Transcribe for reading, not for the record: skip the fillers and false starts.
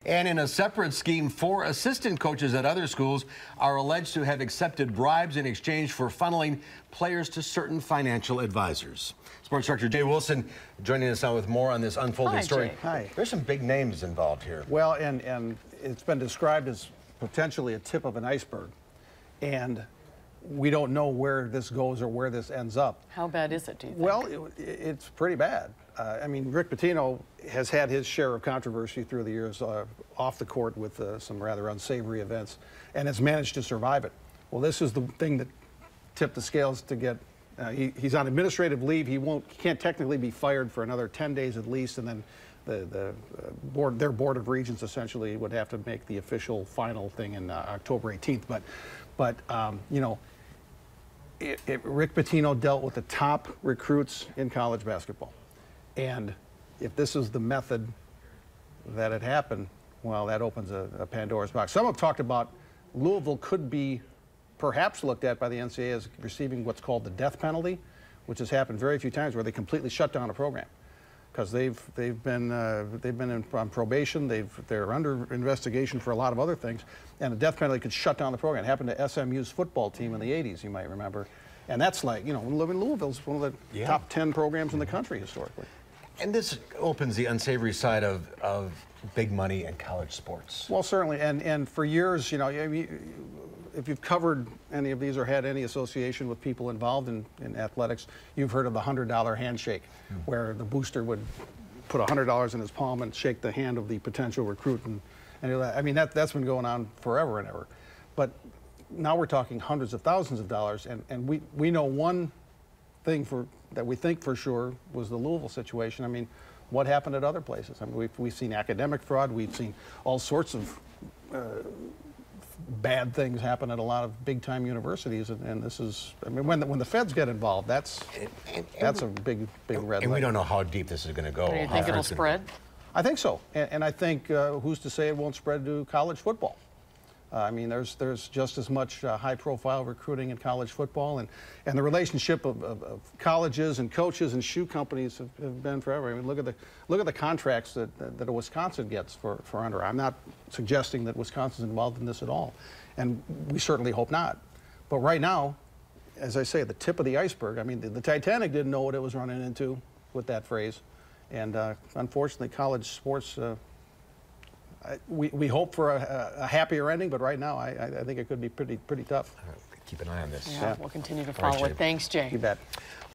And in a separate scheme, 4 assistant coaches at other schools are alleged to have accepted bribes in exchange for funneling players to certain financial advisors. Sports Director Jay Wilson joining us now with more on this unfolding story. Jay. Hi. There's some big names involved here. Well, and it's been described as potentially a tip of an iceberg. And we don't know where this goes or where this ends up. How bad is it, do you think? Well, it's pretty bad. I mean, Rick Pitino has had his share of controversy through the years off the court with some rather unsavory events, and has managed to survive it. Well, this is the thing that tipped the scales to get. He's on administrative leave. He can't technically be fired for another 10 days at least, and then their board of regents essentially would have to make the official final thing in October 18th. But you know, Rick Pitino dealt with the top recruits in college basketball. And if this is the method that had happened, well, that opens a Pandora's box. Some have talked about Louisville could be perhaps looked at by the NCAA as receiving what's called the death penalty, which has happened very few times, where they completely shut down a program because they've been on probation, they're under investigation for a lot of other things, and the death penalty could shut down the program. It happened to SMU's football team in the 80s, you might remember. And that's like, you know, Louisville's one of the top 10 programs in the country historically. And this opens the unsavory side of big money in college sports. Well, certainly, and for years, you know, if you've covered any of these or had any association with people involved in athletics, you've heard of the $100 handshake, where the booster would put $100 in his palm and shake the hand of the potential recruit. And I mean, that's been going on forever and ever. But now we're talking hundreds of thousands of dollars, and we know one thing that we think for sure was the Louisville situation. I mean, what happened at other places? I mean, we've seen academic fraud, we've seen all sorts of bad things happen at a lot of big-time universities, and this is, I mean, when the feds get involved, that's a big red light. And we don't know how deep this is going to go. Do you think it'll spread? I think so, and I think who's to say it won't spread to college football? I mean, there's just as much high-profile recruiting in college football, and the relationship of colleges and coaches and shoe companies have been forever. I mean, look at the contracts that Wisconsin gets for Under Armour. I'm not suggesting that Wisconsin's involved in this at all, and we certainly hope not. But right now, as I say, the tip of the iceberg. I mean, the Titanic didn't know what it was running into with that phrase, and unfortunately, college sports. We hope for a happier ending, but right now I think it could be pretty tough. Keep an eye on this. Yeah, we'll continue to follow it. Thanks, Jay. You bet.